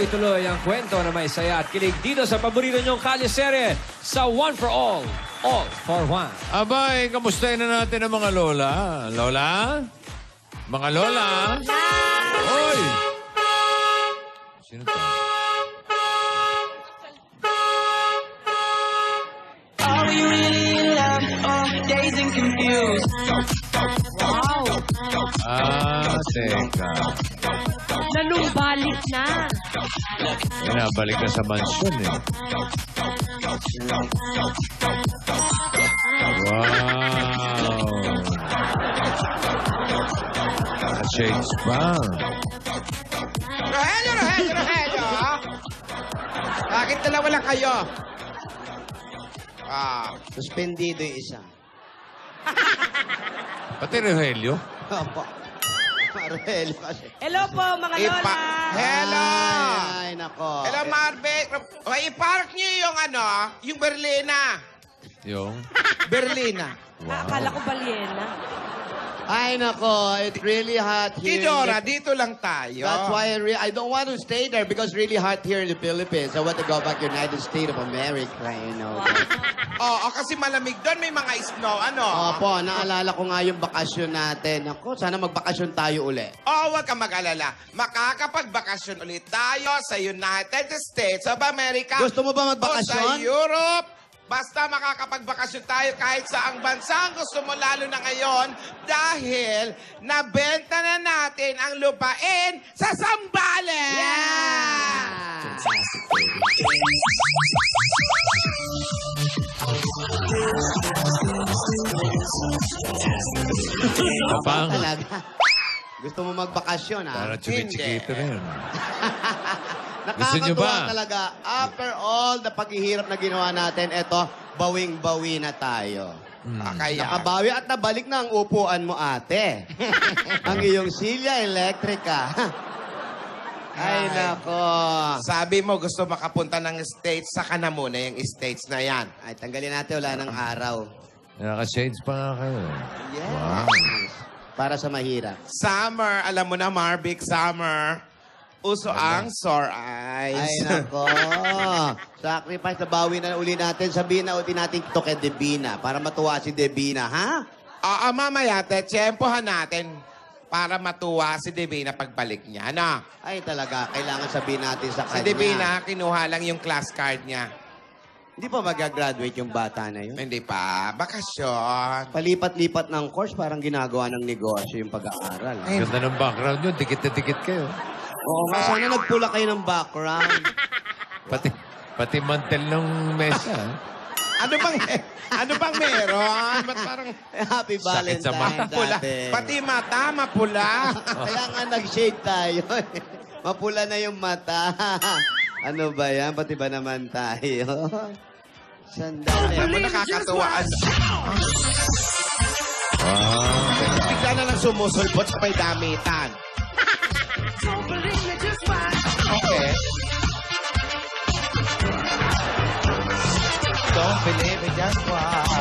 Tuloy-tuloy ang kwento na may saya at kilig dito sa paborito niyong kalye-serye sa One for All for One. Abay, kamustahin na natin ang mga lola. Lola? Mga lola? Hoy! Sino to? Are we really in love or dazed and confused? Wow! Teka. Nalumbalik na. Nabalik na sa mansyon eh. Wow! Shakes pa. Rogelio! Bakit dalawa lang kayo? Suspendido yung isa. Pati Rogelio. Opo. Rogelio kasi. Hello po, mga lola. Hello! Ay, nako. Hello, Marvic. I-park niyo yung yung Berlina. Yung? Berlina. Akala ko balyena. Ay, nako. It's really hot here. Tidora, dito lang tayo. That's why I don't want to stay there because it's really hot here in the Philippines. I want to go back to United States of America, you know. Kasi malamig doon. May mga snow, Opo, naalala ko nga yung bakasyon natin. Ako, sana magbakasyon tayo uli. Huwag ka mag-alala. Makakapagbakasyon ulit tayo sa United States of America. Gusto mo ba magbakasyon? O sa Europe. Basta makakapagbakasyon tayo kahit saang bansa ang gusto mo, lalo na ngayon, dahil nabenta na natin ang lupain sa Zambales! Kapang. Talaga. Gusto mo magbakasyon, ha? Para chumichikito na yun. Nakakatuwa Gusto nyo ba? talaga. After all the paghihirap na ginawa natin, eto, bawing-bawi na tayo. Kaya, Nakabawi at nabalik na ang upuan mo, ate. Ang iyong silya elektrika. Ay, nako. sabi mo gusto makapunta ng States, saka na muna yung States na yan. Ay, tanggalin natin, wala ng araw. Naka-shades pa nga kayo. Yes. Wow. Para sa mahirap. Summer, alam mo na, Marvic, summer. Uso ang sore eyes. Ay, nako. Sacrifice, nabawi na uli natin. Sabihin na ulit natin ito kay Debina para matuwa si Debina, ha? Mamaya, tsempohan natin para matuwa si Divina pagbalik niya. Ano? Ay, talaga. Kailangan sabihin natin sa Si kanya. Divina, kinuha lang yung class card niya. Hindi pa mag-graduate yung bata na yun? Hindi pa. Bakasyon. Palipat-lipat ng course, parang ginagawa ng negosyo yung pag-aaral. Ganda ng background yun. Dikit na dikit kayo. Oo nga, sana nagpula kayo ng background. Pati mantel ng mesa. Ano bang meron? Ba't parang Happy Sakit sa Valentine's, pula? ate. Pati mata, mapula. Kaya nga nag-shade tayo. Mapula na yung mata. Ano ba yan? Pati ba naman tayo? Sandali. Alam mo, nakakatuwa. Bigla na lang sumusulbot sa may damitan. Okay. Don't believe me, just watch.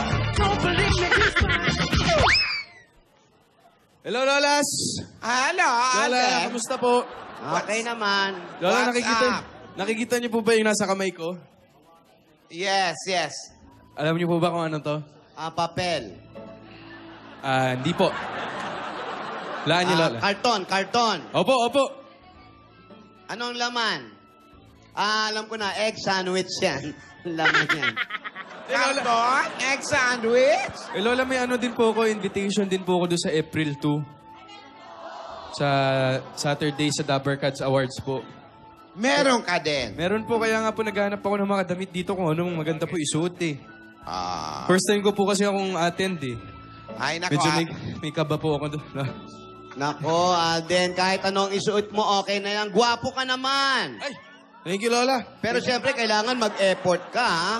Hello, Lolas! Hello, Lola, Ate. kamusta po? Okay naman. Lola, What's up? nakikita niyo po ba yung nasa kamay ko? Yes. Alam niyo po ba kung ano to? Papel. Hindi po. Laan niyo, Lola. Karton. Opo. Anong laman? Alam ko na, egg sandwich yan. Laman yan. Carton, egg sandwich. Lola, may ano din po ako, invitation din po ako doon sa April 2. Sa Saturday sa Dabber Cats Awards po. Meron ka din. Meron po, kaya nga po naghahanap ako ng mga damit dito kung anong maganda po isuot eh. Ah. First time ko po kasi akong attend eh. Ay, nako. Medyo may kaba po ako doon. Nako, Alden, kahit anong isuot mo, okay na yan. Gwapo ka naman. Ay, thank you, Lola. Pero siyempre, kailangan mag-effort ka, ha?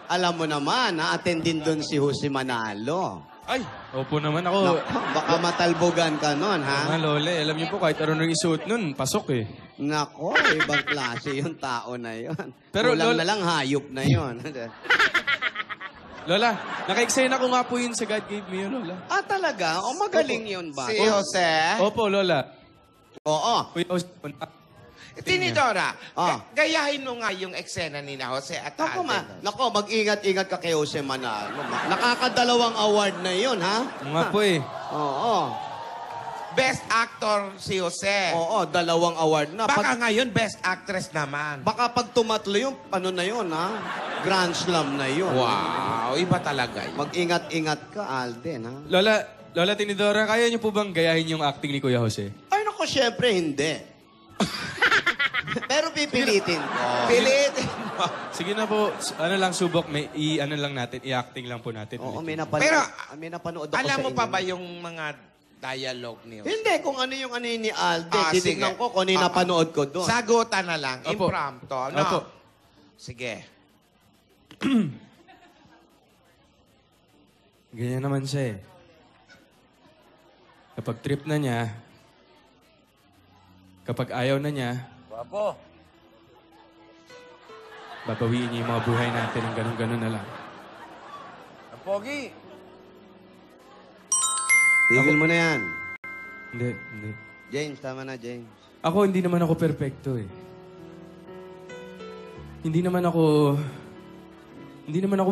Alam mo naman, attend din doon si Jose Manalo. Ay, opo naman ako. Nako, baka matalbogan ka nun, ha? Mga Lola, alam niyo po, kahit ano nang isuot nun, pasok eh. Nako, ibang klase yung tao na yon. Pero, Kulang Lola- na lang hayop na yon. Lola, naka-explain ako nga po yun sa God Gave Me yun, Lola. Talaga? O magaling yun ba? Si Jose. Opo, Lola. Oo. Kuya Jose, Tinidora, Ah. gayahin mo nga yung eksena ni na Jose at Alden. Nako, mag-ingat-ingat ka kay Jose Manalo. Nakakadalawang award na yun, ha? Mga po eh. Oo. Best actor si Jose. Oo, 2 award na. Baka ngayon, best actress naman. Baka pag tumatlo yung, ano na yun, ha? Grand Slam na yun. Wow, iba talaga yun. Mag-ingat-ingat ka, Alden, ha? Lola Tinidora, kaya niyo po bang gayahin yung acting ni Kuya Jose? Ay, naku, syempre hindi. Pero pipilitin ko. Pilitin mo. Sige na po, ano lang subok, ano lang natin, i-acting lang po natin. Oo, ulit. Pero, may napanood ako Alam sa mo pa inyo. ba yung mga dialogue ni Jose? Hindi, kung ano yung ano yun ni Alden. Ah, Titignan sige. ko kung ano yung napanood ko doon. Sagutan na lang, Opo. impromptu. No? Opo. Sige. Ganyan naman siya eh. Kapag trip na niya, kapag ayaw na niya, babawiin niya yung mga buhay natin ng ganun-ganun na lang. Pogi. Tigil mo na yan. Hindi. James, tama na, James. Ako, hindi naman ako perfecto eh. Hindi naman ako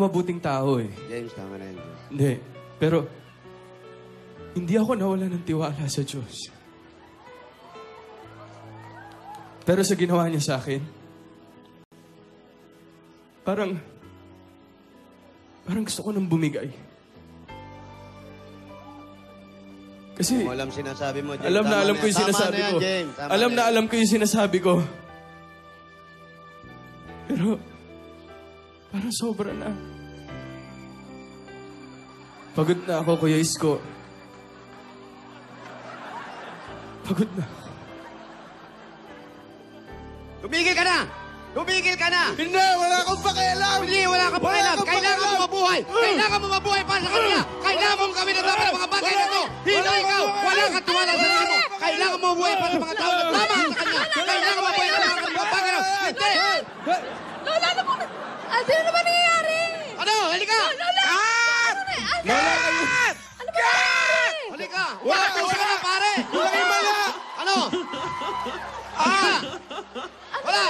mabuting tao eh. James, tama na yan. Hindi. Pero, hindi ako nawala ng tiwala sa Diyos. Pero sa ginawa niya sa akin, parang gusto ko nang bumigay. Kasi, Kung alam sinasabi mo, James. alam na tama alam na ko yung yan. sinasabi Tama na ko. yan, James. Tama Alam na na yan. alam ko yung sinasabi ko. Pero, parang sobra na. Pagod na ako, Kuya Isko. Pagod na. Tumigil ka na! Tumigil ka na! Hindi! Wala akong pakialam! Hindi, wala ka pakialam. Kailangan mo mabuhay. Kailangan mo mabuhay para sa kanila. Kailangan mo gawin ang dapat ng mga bagay na to. Hindi ikaw. Wala kang tiwala sa sarili mo. Kailangan mo mabuhay para sa mga tao na tama sa kanya. Kailangan mo mabuhay para sa mga bagay na hindi. Lola, ano po? Ano naman nangyayari? Ano? Halika! Cut! Cut! Ano ba nangyayari? Halika! Wala po ka na, pare! Wala mala! Ano? Ah! Wala!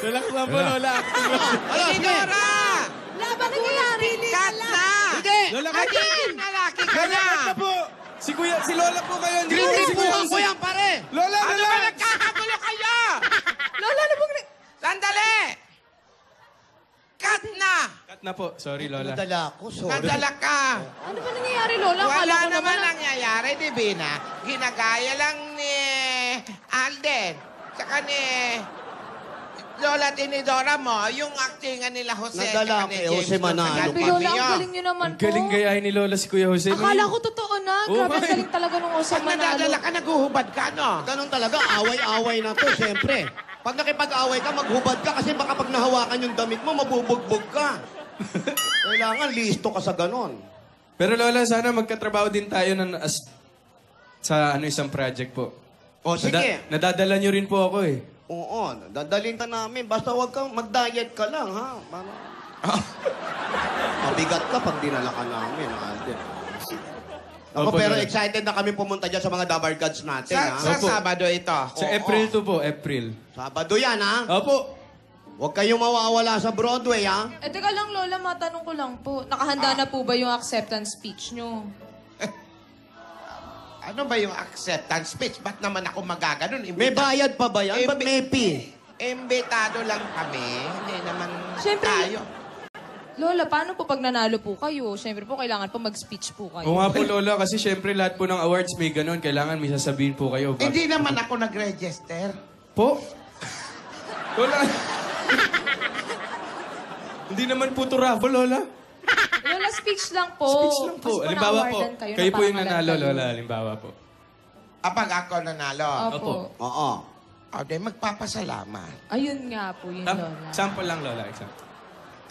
Relax lang po, Lola. Ano? Sige! Tinidora! Laban nangyayari? Cut na! Hindi! Lola, Agiging lalaki ka na! Si Lola po kayo. Hindi Green si po Kuya ang Jose. kuya, pare! Lola, Ano ba relax! nagkakagulo kayo? Lola, ano pong... Sandali! Cut na! Cut na po. Sorry, Lola. Nadala ako, sorry. Nadala ka! Ano ba nangyayari, Lola? Akala Wala ko naman na- nangyayari, Divina. Ginagaya lang ni Alden. Tsaka ni Lola Tinidora mo, yung actingan nila Jose. Nadala tsaka ni kay James Jose doon sa Manalo. Grabe, Galing Lola, ang niyo. galing nyo naman Ang po. galing gayahin ni Lola si Kuya Jose. Akala ko totoo na. Oo, Grabe, ang may- galing talaga nung Jose Pag Manalo. nadadala ka, naguhubad ka, no? Ganun talaga, away-away na to, siyempre. Pag nakipag-away ka, maghubad ka kasi baka pag nahawakan yung damit mo, mabubugbog ka. Kailangan listo ka sa ganon. Pero Lola, sana magkatrabaho din tayo sa isang project po. O sige. Nadadala niyo rin po ako eh. Oo, dadalhin ka namin. Basta huwag kang mag-diet ka lang, ha? Para... Mabigat ka pag dinala ka namin, Alden. Ako, Opo, pero Lola. excited na kami pumunta dyan sa mga Dabar Gods natin, ha? Sa Opo. Sabado ito. Sa Oo. April 2 po, April. Sabado yan, ha? Opo. Huwag kayong mawawala sa Broadway, ha? Eh, teka lang, Lola, matanong ko lang po. Nakahanda na po ba yung acceptance speech nyo? Ano ba yung acceptance speech? Ba't naman ako magaganon? May bayad pa ba yan? Ba't may fee? Imbitado lang kami. Hindi naman Siyempre. tayo. Lola, paano po pag nanalo po kayo? Siyempre po, kailangan po mag-speech po kayo. Oo nga po, Lola, kasi syempre lahat po ng awards may ganun. Kailangan may sasabihin po kayo. Hindi naman ako nag-register. Po? Lola. Hindi naman po to raffle, Lola. Lola, speech lang po. Speech lang po. Kasi Halimbawa po, na-awardan kayo po yung naparangalan nanalo, kayo. Lola. Halimbawa po. Kapag ako nanalo, Opo. Oo. o di magpapasalamat. Ayun nga po yun, Lola. Example lang, Lola. Example.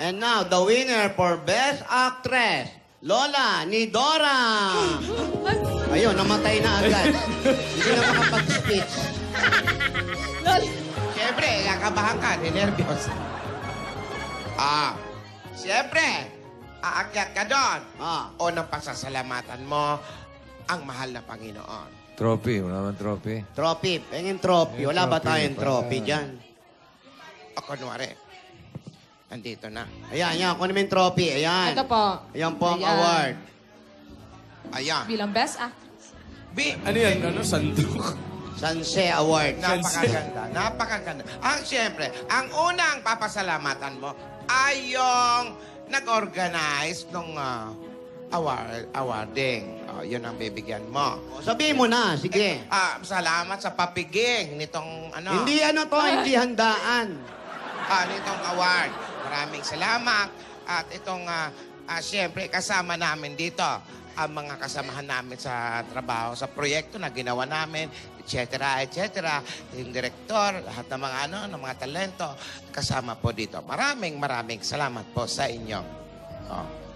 And now, the winner for Best Actress, Lola ni Dora. Ayun, namatay na agad. Hindi na makapag-speech. Siyempre, kakabahan ka, ninervyos. Siyempre, aakyat ka doon. Ah. Unang pasasalamatan mo ang mahal na Panginoon. Trophy. Wala naman trophy. Trophy. Pengin trophy. Wala ba tayong trophy dyan? O, kunwari. Nandito na. Ayan, yan. Kung ano yung trophy. Ayan. Ito po. Ayan po ang Ayan. award. Ayan. Bilang best actress. Ano yan? Ano? Sandok? Sanse Award. Napakaganda. Napakaganda. Siyempre, ang unang papasalamatan mo ay yung nag-organize ng awarding. Yun ang bibigyan mo. Sabihin mo na. Sige. Salamat sa papiging nitong ano. Hindi ano to. Hindi handaan. Nitong award. Maraming salamat. At itong, siyempre, kasama namin dito ang mga kasamahan namin sa trabaho, sa proyekto na ginawa namin, etc., etc. Yung direktor, lahat ng mga ng mga talento, kasama po dito. Maraming salamat po sa inyo.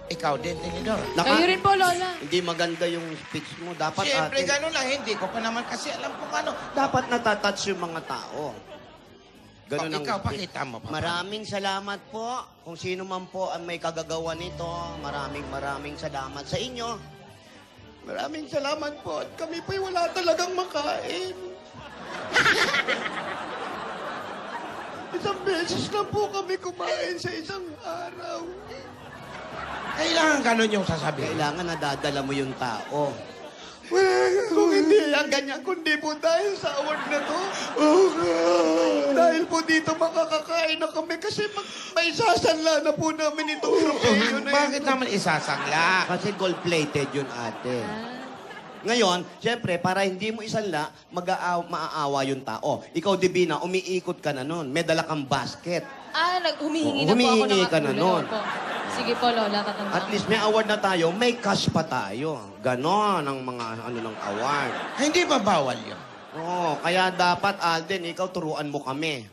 Ikaw din, Tinidor. Kayo rin po, Lola. Hindi maganda yung speech mo. Dapat Siyempre, gano'n lang. Hindi ko pa naman kasi alam kung ano. Dapat natatouch yung mga tao. Ganun ang Ikaw, speech. pakita mo. Maraming salamat po. Kung sino man po ang may kagagawa nito, maraming salamat sa inyo. Maraming salamat po. At kami po'y wala talagang makain. Isang beses lang po kami kumain sa isang araw. Kailangan gano'n yung sasabihin. Kailangan nadadala mo yung tao. Kung hindi yan ganyan, kundi po dahil sa award na to. Dahil po dito makakakain na kami kasi may sasanla na po namin itong tropeo na Bakit naman isasangla? Kasi gold-plated yun, ate. Ngayon, siyempre, para hindi mo isanla, maaawa yung tao. Ikaw, Divina, umiikot ka na nun. May dala kang basket. Humihingi na po ako ng Humihingi ka na nun. Opo. Sige po, Lola, tatandaan. At least may award na tayo, may cash pa tayo. Ganon ang mga ng award. Hindi ba bawal yun? Oo, kaya dapat, Alden, ikaw turuan mo kami.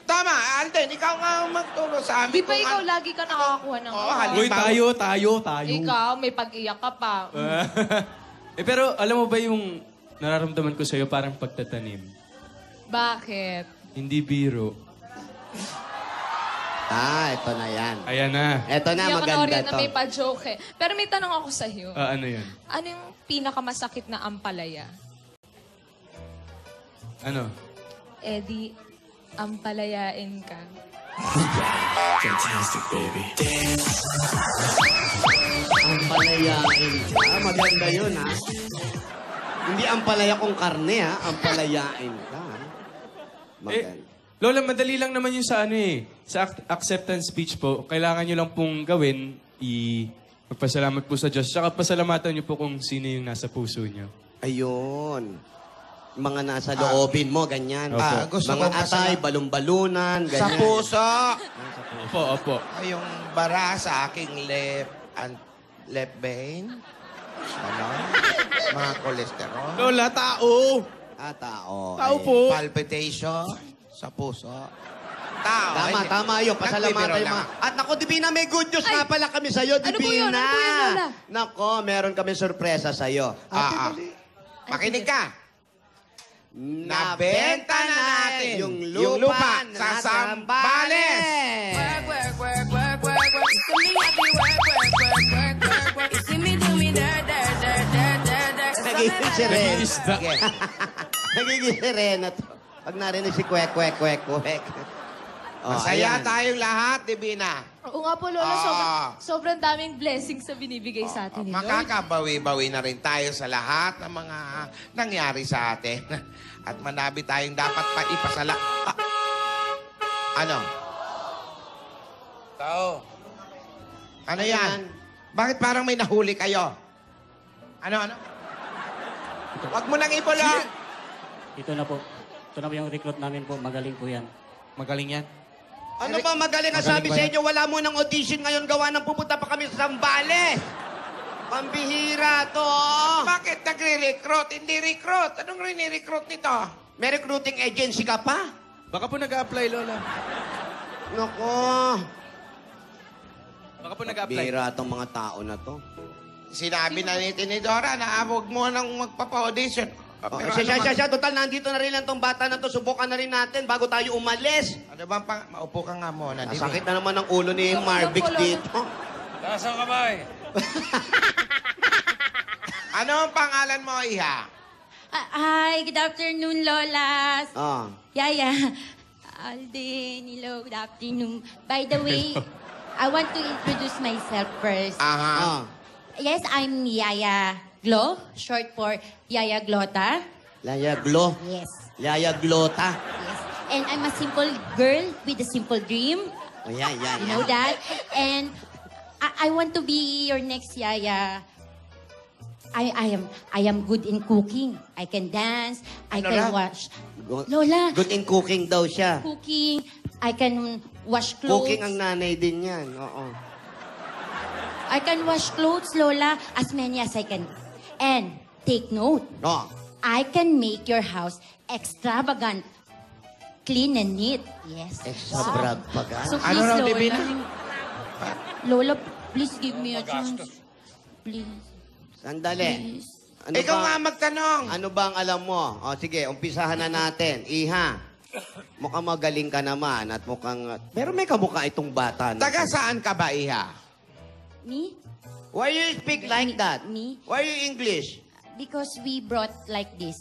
Tama, Alden, ikaw nga magturo sa amin. Di ba ikaw lagi ka nakakakuha ng award? Uy, tayo. Ikaw, may pag-iyak ka pa. Pero alam mo ba yung nararamdaman ko sa'yo parang pagtatanim? Bakit? Hindi biro. Ito na yan. Ayan na. Ito na, Hindi ako maganda na to. may pa-joke eh. Pero may tanong ako sa'yo. Ano yan? Ano yung pinakamasakit na ampalaya? Ano? Eddie, ampalayain ka. Ang palayain ka. Maganda yun, ha? Hindi ang palaya kong karne, ha? Ang palayain ka. Maganda. Lola, madali lang naman yung sa sa acceptance speech po. Kailangan nyo lang pong gawin, magpasalamat po sa Diyos. Tsaka pasalamatan nyo po kung sino yung nasa puso nyo. Ayun. Mga nasa loobin mo, ganyan. Gusto mga kong atay, balon-balunan, ganyan. Sa puso. Opo. Yung bara sa aking left vein. Mga kolesterol. Lola, tao! Tao. Tao po. Palpitation sa puso. Tao. Tama yun. Pasalamatan mo. At nako, Divina, may good news nga pala kami sa'yo, Divina. Ano po yun, Lola? Nako, meron kami sorpresa sa'yo. Makinig ka. Nabenta na natin yung lupa sa Zambales. Nagiging sirena. Sige. Nagiging sirena to. Pag narinig si kwek. Masaya tayong lahat, Divina. Oo nga po, Lola. Sobrang daming blessings na binibigay sa atin ni Lord. Makakabawi-bawi na rin tayo sa lahat ng mga nangyari sa atin. At manabi tayong dapat pa ipasala... Ano? Tao. Ano yan? Bakit parang may nahuli kayo? Ano? Huwag mo nang ipulong! Ito na po. Ito na po yung recruit namin po. Magaling po yan. Magaling yan? Ano ba magaling ang sabi sa inyo? Wala mo ng audition ngayon. Gawa ng pupunta pa kami sa Zambales. Pambihira to. Bakit nagre-recruit? Hindi recruit. Anong rini-recruit nito? May recruiting agency ka pa? Baka po nag-a-apply, Lola. Nako. Baka po nag-a-apply. Bihira tong mga tao na to. Sinabi na ni Tinidora na huwag mo nang magpapa-audition. Pero Siya. Total, nandito na rin lang tong bata na to. Subukan na rin natin bago tayo umalis. Ano bang maupo ka nga muna. Nasakit na naman ang ulo ni Marvick dito. Taas ang kamay. Ano ang pangalan mo, Iha? Hi, good afternoon, Lolas. Ah. Yaya. Alden, hello, good afternoon. By the way, I want to introduce myself first. Ah. Yes, I'm Yaya Glo, short for Yaya Glota. Yaya Glo. Yes. Yaya Glota. Yes. And I'm a simple girl with a simple dream. Oh, yeah. You know that? And I want to be your next Yaya. I am good in cooking. I can dance. I Ano can na? wash. Lola. Good in cooking daw siya. Cooking. I can wash clothes. Cooking ang nanay din yan. Oo. I can wash clothes, Lola, as many as I can. And take note. Oh. I can make your house extravagant, clean and neat. Yes. Extra pa ka. So Ano please, raw, Lola. Divina? Lola, please give me a chance. Please. Sandali. Please. Ano Ikaw ba- nga magtanong. Ano ba ang alam mo? O sige, umpisahan na natin. Iha, mukhang magaling ka naman at mukhang... Pero may kamukha itong bata. na- Taga saan ka ba, Iha? Me? Why you speak like that? Me? Why you English? Because we brought like this.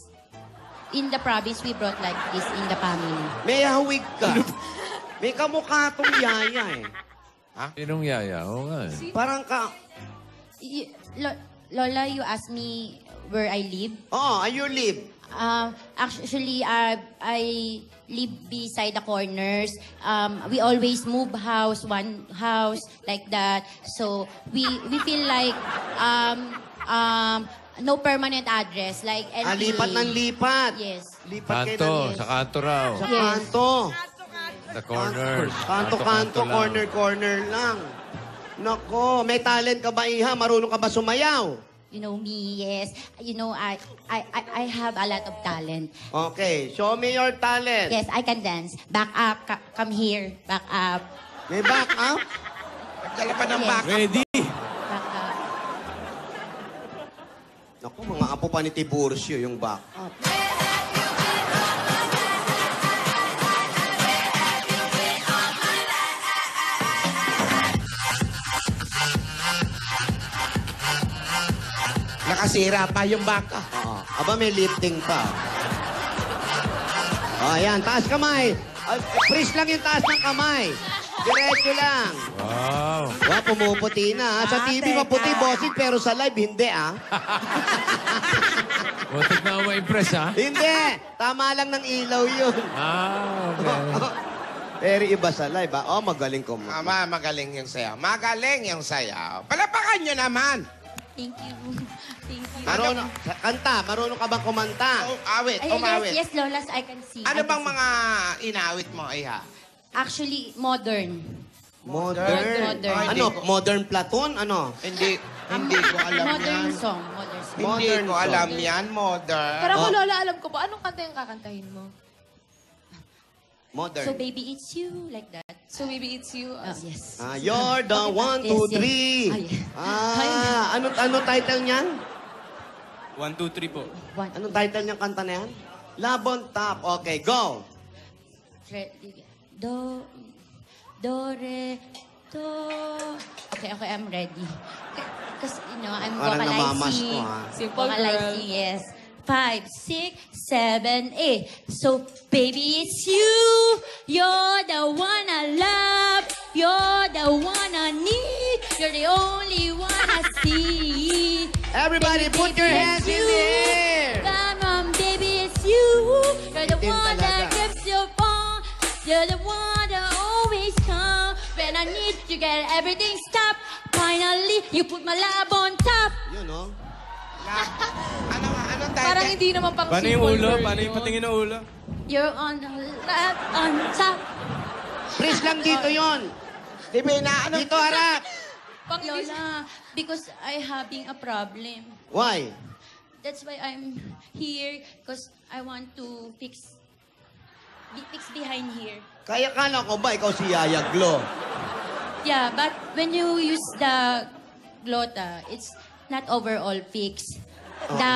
In the province, we brought like this in the family. May hawig ka. May kamukha itong yaya eh. Sinong yaya? Oo nga. Parang ka... Lola, you asked me where I live. Oh, you live? Actually, I live beside the corners. We always move one house like that. So we feel like no permanent address, like NPA. Lipat ng lipat. Yes. Lipat kayo Kanto. ng... Sa kanto raw. Sa Yes. kanto. Sa corners. Kanto-kanto, lang. corner-corner lang. Nako, may talent ka ba, Iha? Marunong ka ba sumayaw? You know me, yes. You know, I have a lot of talent. Okay, show me your talent. Yes, I can dance. Back up, come here. Back up. May back up? Nagdala pa ng Yes. backup. Ready? Back up. Naku, mga apo pa ni Tiburcio yung back up. Nakasira pa yung baka. Oo. Aba, may lifting pa. O, ayan. Taas kamay. Freeze lang yung taas ng kamay. Diretso lang. Wow. Wow, pumuputi na. Sa TV maputi, bossing, pero sa live, hindi, Butik na ako ma-impress, ha? Hindi. Tama lang ng ilaw yun. Okay. Pero iba sa live, Oh, magaling ko mo. Magaling yung sayaw. Magaling yung sayaw. Palapakan nyo naman. Thank you. Thank you. Marunong, kanta, marunong ka bang kumanta? Awit, Ay, umawit. yes, Lolas, I can see. Ano I can bang see. mga inawit mo, Iha? Actually, modern. Modern. Modern. Ano, modern platoon? Ano? Hindi ko alam Modern yan. song. Modern song. Hindi Modern ko song. alam yan, modern. Pero ako, Lola, alam ko po, anong kanta yung kakantahin mo? Modern. So, baby, it's you, like that. So maybe it's you. Yes. You're the one, two, Yes, yes. three. Ano title niyan? 1, 2, 3 po. One. Anong title niyang kanta na yan? Labon Top. Okay, go. Do, re, do. Okay, I'm ready. Because, you know, I'm Parang namamas vocalizing. ko, ha? Simple Vocalizing, yes. 5, 6, 7, 8. So, baby, it's you. You're the one I love. You're the one I need. You're the only one I see. Everybody Baby, put your baby, hands it's in the you. air. Come on, baby, it's you. You're the Itim one talaga. that keeps your phone. You're the one that always come. When I need to get everything stopped. Finally, you put my love on top. Yun, no? Anong title? Parang hindi naman pang Paano yung simple ulo? girl Paano yung yun. patingin ng ulo? You're on the left, on top. Freeze lang dito yon. Divina, anong... Dito, harap. Pang Lola, because I having a problem. Why? That's why I'm here. Because I want to fix behind here. Kaya kala ko ba ikaw si Yaya Glo? Yeah, but when you use the glota, it's not overall fixed. The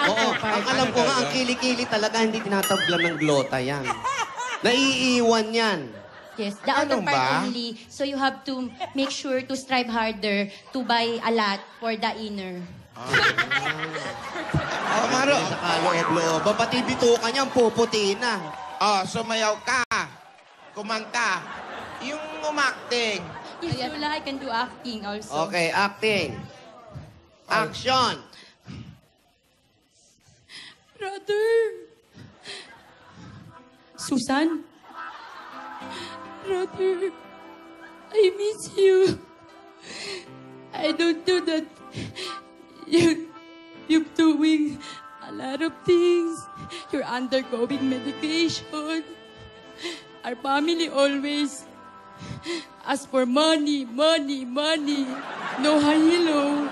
Oo, outer part. ang alam ko nga, ang kilikili talaga, hindi tinatablan ng glota yan. Naiiwan yan. Yes, the outer Ano part ba? only. So you have to make sure to strive harder to buy a lot for the inner. Oh, Maro. Sa kaloob-loob. Pati bituka niya, puputi na. Oh, sumayaw ka. Kumanta. Yung umakting. Yes, Lola, I can do acting also. Okay, acting. Action. Brother. Susan. Brother. I miss you. I don't know that you're doing a lot of things. You're undergoing medication. Our family always asks for money, money, money. No hello.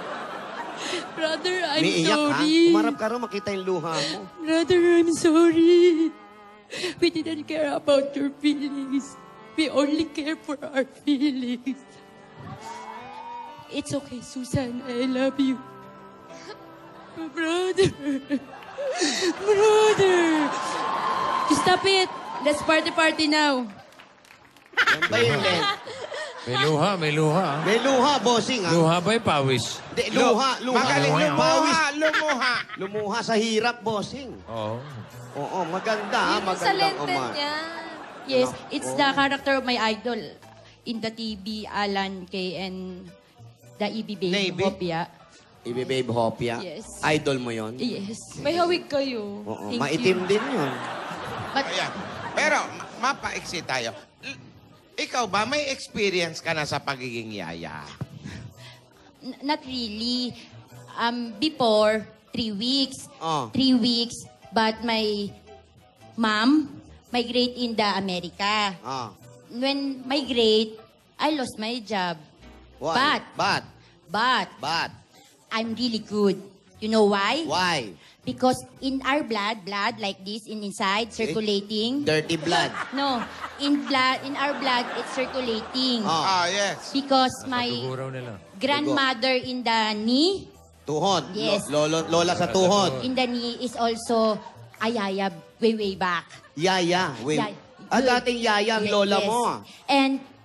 Brother, I'm Umiiyak sorry. ka? Umarap ka rin, makita yung luha mo. Brother, I'm sorry. We didn't care about your feelings. We only care for our feelings. It's okay, Susan. I love you. Brother. Brother. Stop it. Let's party now. Yan ba yun, Len? May luha, may luha. May luha, bossing, ha? Luha ba'y pawis? Di, luha. Magaling lumuha, lumuha. Lumuha sa hirap, bossing. Oo. Oo, maganda, ha? Yun yung sa Magandang lenten uma. niya. Yes, it's the character of my idol in the TV, Alan Kay and the EB Babe Navy? Hopia. Ibe-babe Hopia. Yes. Idol mo yon. Yes. May hawig kayo. Oo, Thank maitim din yun. But Ayan. Pero, mapaiksi tayo. Ikaw ba, may experience ka na sa pagiging yaya? not really. Before, 3 weeks. Oh. 3 weeks. But my mom migrate in the America. Ah. When migrate, I lost my job. Why? But I'm really good. You know why? Why? Because in our blood like this, inside, circulating. Dirty blood. No, in our blood, it's circulating. Oh. Ah, yes. Because my Tuguraw nila. grandmother in the knee, Tuhod. Yes. Lola sa tuhod. in the knee is also ayaya way back. Yaya. Wait. Yaya. Dating yaya ang lola Yes. mo.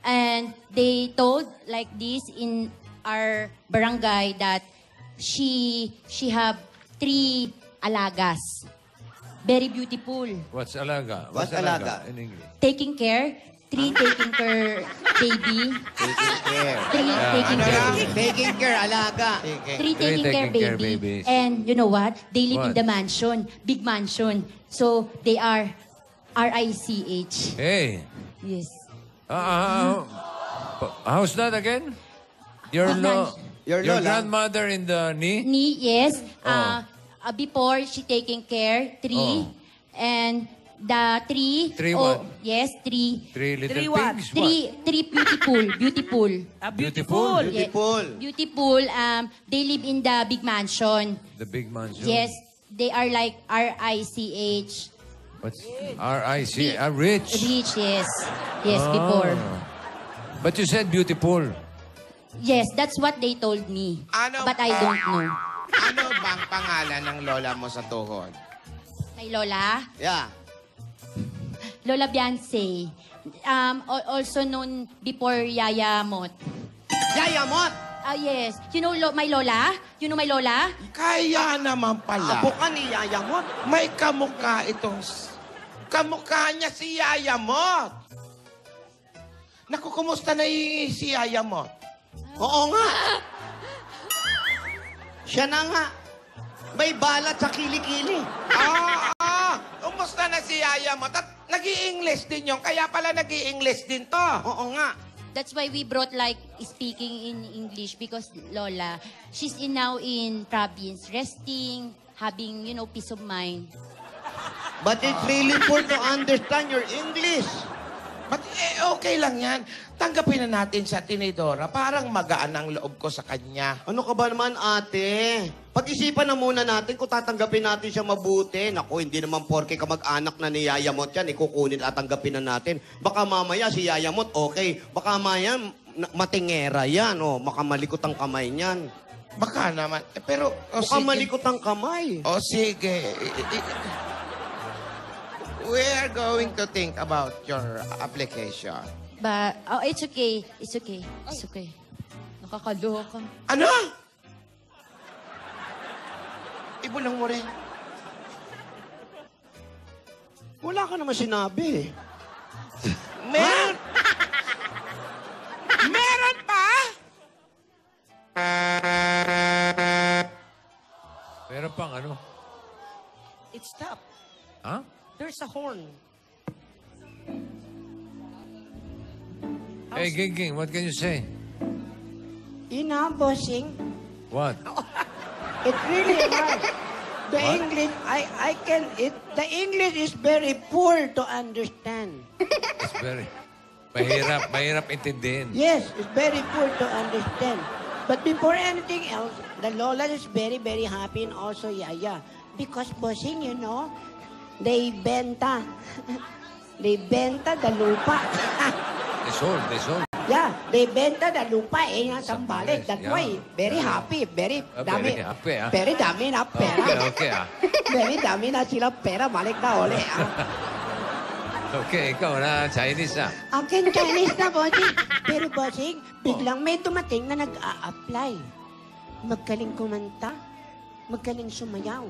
And they told like this in our barangay that she have 3 alagas. Very beautiful. What's alaga? What's alaga? In English. Taking care. 3 taking care baby. Taking care. 3 taking care. Taking care, alaga. Sige. 3 taking care taking care baby. babies. And you know what? They live in What? the mansion. Big mansion. So they are RICH. Hey. Yes. How's that again? Your Your your lola? grandmother in the knee? Ni, yes. Oh. Before, she taking care, 3. Oh. And the 3... Three what? Yes, 3. 3 little Three what? pigs? 3 beautiful. Beautiful. Beautiful. Beautiful. They live in the big mansion. The big mansion. Yes. They are like RICH. What's R-I-C? Rich. Rich, yes. Yes, before. But you said beautiful. Yes, that's what they told me. Ano But I don't know. Ano bang pangalan ng lola mo sa tuhod? My lola, Yeah. Lola Beyonce. Also known before Yaya Mot. Yaya Mot! Yes. You know my lola? You know my lola? Kaya naman pala. Apo ka ni Yaya Mot. May kamukha itong... Kamukha niya si Yaya Mot. Naku, kumusta na si Yaya Mot? Oo nga. Siya na nga. May balat sa kilikili. Kumusta na si Yaya Mot? At nag-i-English din yun. Kaya pala nag-i-English din to. Oo nga. That's why we brought like speaking in English because Lola, she's now in province, resting, having, peace of mind. But it's really important to understand your English. But okay lang yan. Tanggapin na natin sa Tinidora. Parang magaan ang loob ko sa kanya. Ano ka ba naman, ate? Pag-isipan na muna natin kung tatanggapin natin siya mabuti. Naku, hindi naman porke ka mag-anak na ni Yaya Mot yan, ikukunin at tanggapin na natin. Baka mamaya si Yaya Mot, okay. Baka mamaya matingera yan, o makamalikot ang kamay niyan. Baka naman. Pero, Baka malikot ang kamay. O sige. We are going to think about your application. But, it's okay. It's okay. It's okay. Nakakaloka. Ano? Ibulang mo rin. Wala ka naman sinabi. Meron! Meron pa? Meron pang ano? It stopped. Ha? There's a horn. Hey, Ging, what can you say? You know, bossing, What? it's really hard. The English, the English is very poor to understand. It's very... Mahirap intindihin. Yes, it's very poor to understand. But before anything else, the Lola is very, very happy and also Yaya. Because bossing, you know, they benta. They benta the lupa. They sold. Yeah, they benta the lupa in Sambales. That Yeah. way, very happy, very dami. Very happy, ah. Very dami na pera. Okay, ah. Very dami na sila pera. Balik na uli, ah. Okay, ikaw na, Chinese ah. Akin Chinese na, bossing. Pero, bossing, biglang may dumating na nag-a-apply. Magaling kumanta. Magaling sumayaw.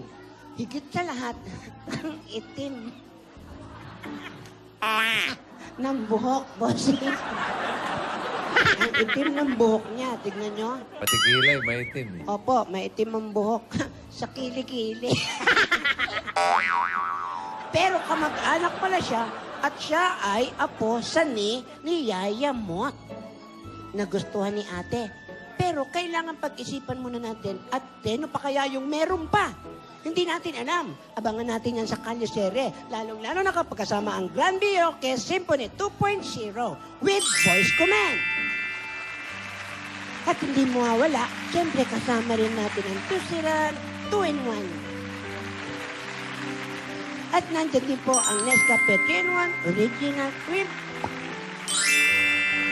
Higit sa lahat, ang itim. Ng buhok, bossing. Ang itim ng buhok niya. Tignan nyo. Pati kilay, maitim. Opo, maitim ang buhok. Sa kili-kili. Pero kamag-anak pala siya at siya ay apo ni Yaya Mot. Nagustuhan ni ate. Pero kailangan pag-isipan muna natin at ano pa kaya yung meron pa? Hindi natin alam. Abangan natin yan sa Kalye Sere. Lalong-lalo na kapag kasama ang Grand Bioke Symphony 2.0 with voice command. At hindi mawawala, siyempre kasama rin natin ang Tusiran 2-in-1. At nandyan din po ang Nescafe 3-in-1 Original Cream.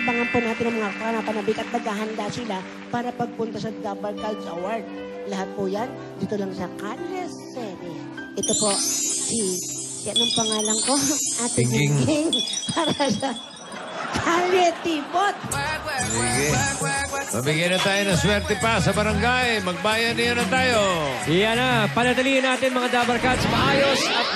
Abangan po natin ang mga kanapanabik at naghahanda sila para pagpunta sa Double Cards Award. Lahat po yan, dito lang sa Kalye Sere. Ito po, anong pangalan ko? Ate Ging. Ging. Para sa Kalye Tibot. Sige. Mabigyan na tayo ng swerte pa sa barangay. Magbayan niya na tayo. Yan na, panatilihin natin mga Dabarkats. Maayos at